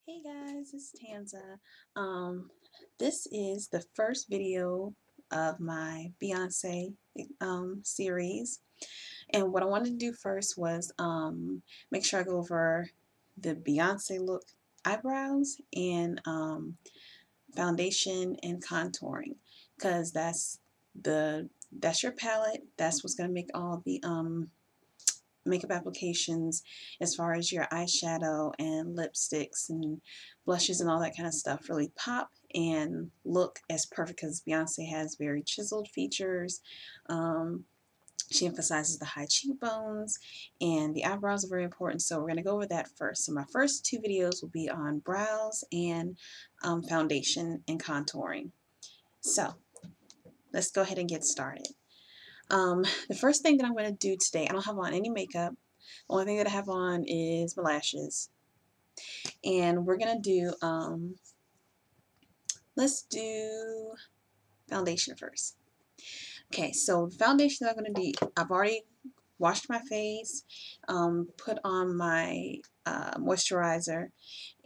Hey guys, it's Tanza. This is the first video of my Beyonce series, and what I wanted to do first was make sure I go over the Beyonce look eyebrows and foundation and contouring, because that's your palette. That's what's gonna make all the makeup applications as far as your eyeshadow and lipsticks and blushes and all that kind of stuff really pop and look as perfect, because Beyonce has very chiseled features. Um, she emphasizes the high cheekbones, and the eyebrows are very important, so we're going to go over that first. So my first two videos will be on brows and foundation and contouring. So let's go ahead and get started. The first thing that I'm going to do today, I don't have on any makeup. The only thing that I have on is my lashes. And we're going to do, let's do foundation first. Okay, so the foundation that I'm going to do, I've already washed my face, put on my moisturizer,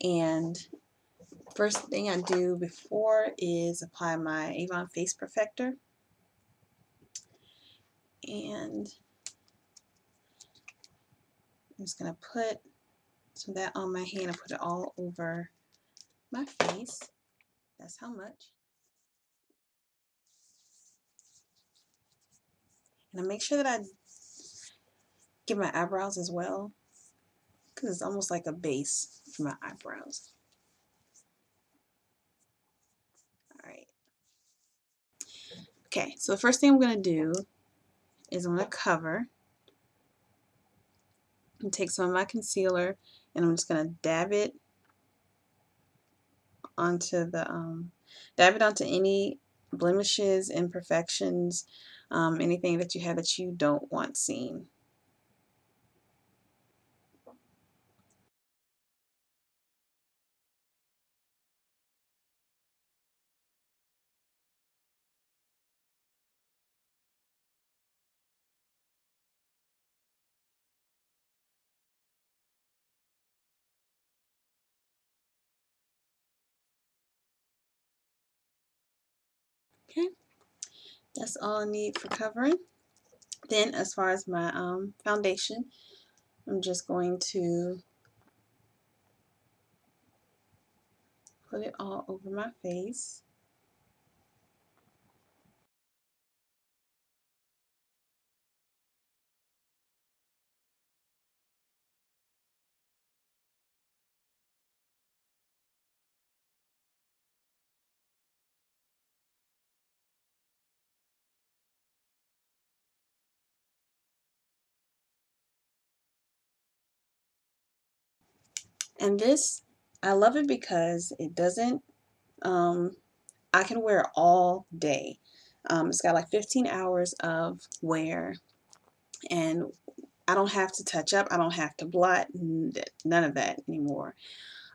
and first thing I do before is apply my Avon Face Perfector. And I'm just going to put some of that on my hand and put it all over my face. That's how much. And I make sure that I get my eyebrows as well, because it's almost like a base for my eyebrows. Alright. Okay, so the first thing I'm going to do is I'm going to cover and take some of my concealer, and I'm just going to dab it onto any blemishes, imperfections, anything that you have that you don't want seen. Okay, that's all I need for covering. Then as far as my foundation, I'm just going to put it all over my face. And this, I love it because it doesn't, I can wear it all day. It's got like 15 hours of wear, and I don't have to touch up, I don't have to blot, none of that anymore.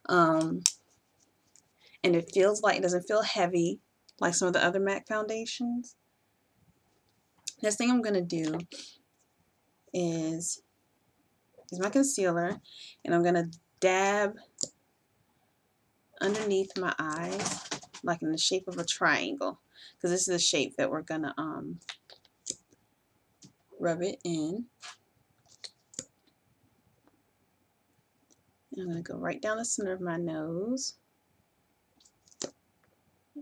And it feels like, it doesn't feel heavy like some of the other MAC foundations. Next thing I'm going to do is my concealer, and I'm going to dab underneath my eyes like in the shape of a triangle, because this is the shape that we're going to rub it in. And I'm going to go right down the center of my nose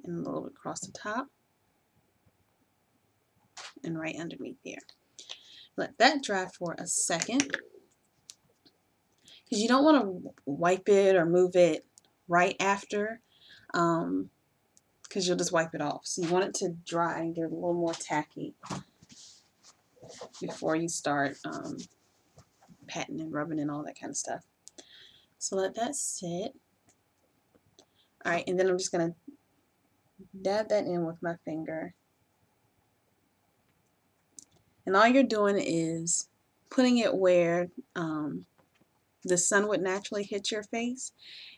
and a little bit across the top and right underneath here. Let that dry for a second, because you don't want to wipe it or move it right after, because you'll just wipe it off. So you want it to dry and get a little more tacky before you start patting and rubbing and all that kind of stuff. So let that sit. Alright, and then I'm just going to dab that in with my finger. And all you're doing is putting it where the sun would naturally hit your face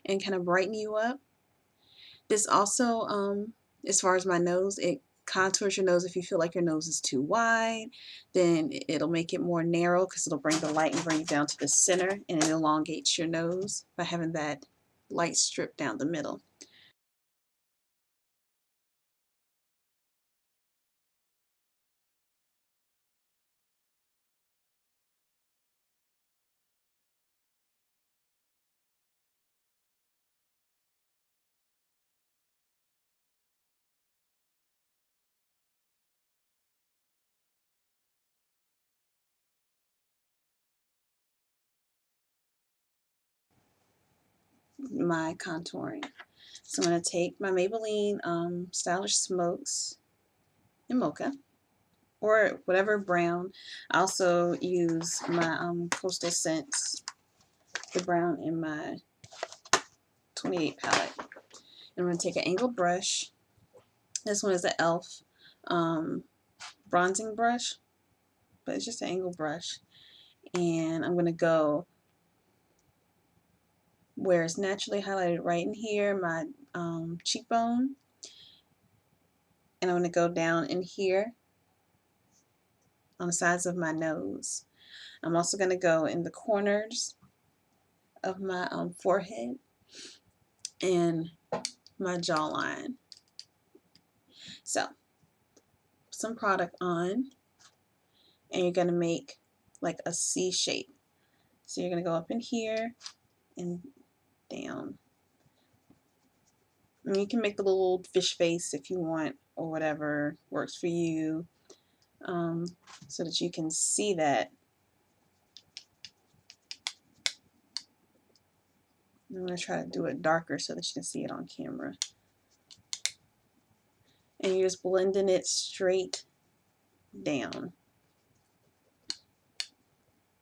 and kind of brighten you up. This also, as far as my nose, it contours your nose. If you feel like your nose is too wide, then it'll make it more narrow, because it'll bring the light and bring it down to the center, and it elongates your nose by having that light strip down the middle. My contouring. So I'm going to take my Maybelline Stylish Smokes in Mocha, or whatever brown. I also use my Coastal Scents, the brown, in my 28 palette. And I'm going to take an angled brush. This one is an e.l.f. Bronzing brush, but it's just an angled brush. And I'm going to go where it's naturally highlighted, right in here, my cheekbone. And I'm going to go down in here on the sides of my nose. I'm also going to go in the corners of my forehead and my jawline. So, some product on, and you're going to make like a C shape. So you're going to go up in here and down. And you can make the little fish face if you want, or whatever works for you, so that you can see that. I'm going to try to do it darker so that you can see it on camera. And you're just blending it straight down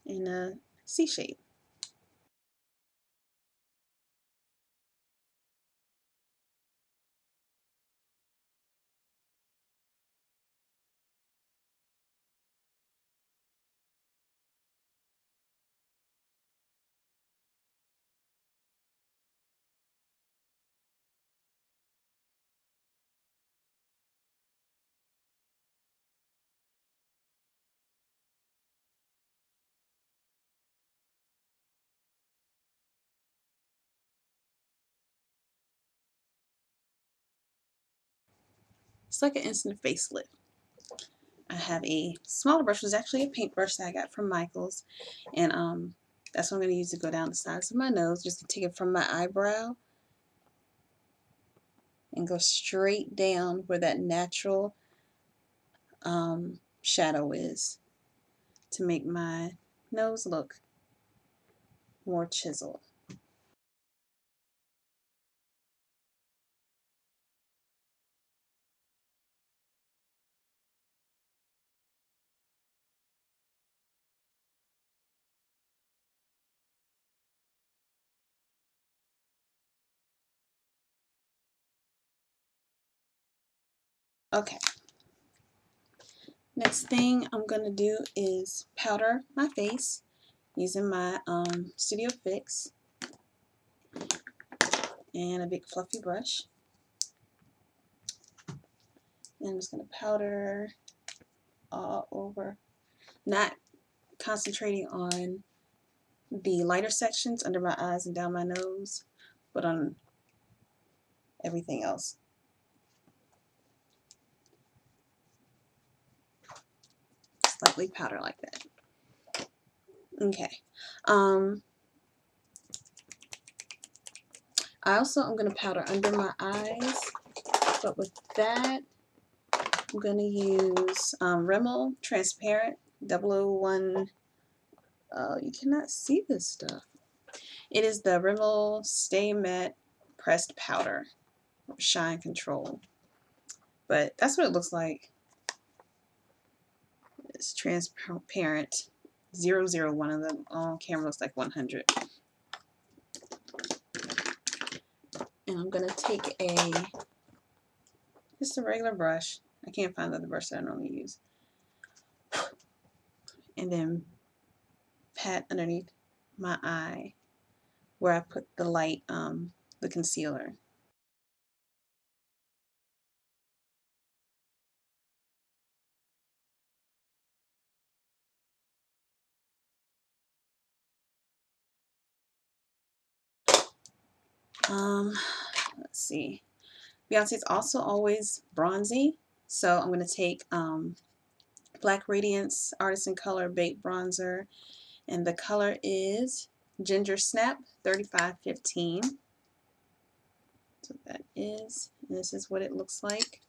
in a C shape. It's like an instant facelift. I have a smaller brush, which is actually a paintbrush that I got from Michael's, and that's what I'm going to use to go down the sides of my nose. Just take it from my eyebrow and go straight down where that natural shadow is, to make my nose look more chiseled. Okay, next thing I'm going to do is powder my face using my Studio Fix and a big fluffy brush. And I'm just going to powder all over, not concentrating on the lighter sections under my eyes and down my nose, but on everything else. Slightly powder like that. Okay. I also am going to powder under my eyes, but with that, I'm going to use Rimmel Transparent 001. You cannot see this stuff. It is the Rimmel Stay Matte Pressed Powder, Shine Control. But that's what it looks like. It's transparent. 001 of them on camera looks like 100. And I'm going to take just a regular brush. I can't find the other brush that I normally use. And then pat underneath my eye where I put the light, the concealer. Let's see. Beyonce is also always bronzy, so I'm going to take Black Radiance Artisan Color Baked Bronzer, and the color is Ginger Snap 3515. So that is, and this is what it looks like.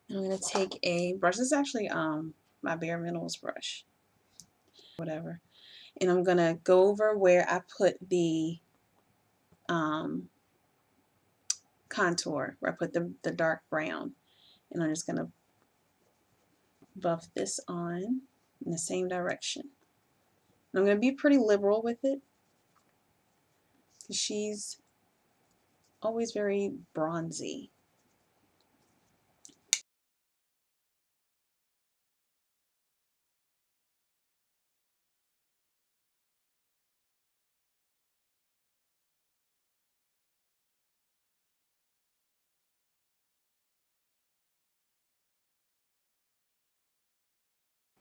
And I'm going to take a brush. This is actually my Bare Minerals brush, whatever. And I'm going to go over where I put the contour, where I put the dark brown. And I'm just going to buff this on in the same direction. And I'm going to be pretty liberal with it, because she's always very bronzy.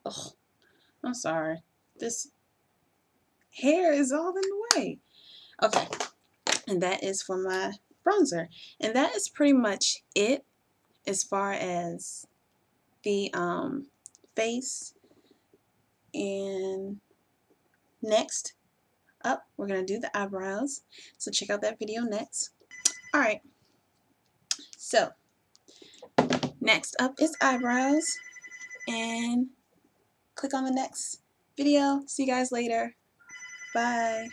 Ugh, I'm sorry. This hair is all in the way. Okay, and that is for my bronzer. And that is pretty much it as far as the face. And next up, we're going to do the eyebrows. So check out that video next. Alright, so next up is eyebrows. And click on the next video. See you guys later. Bye.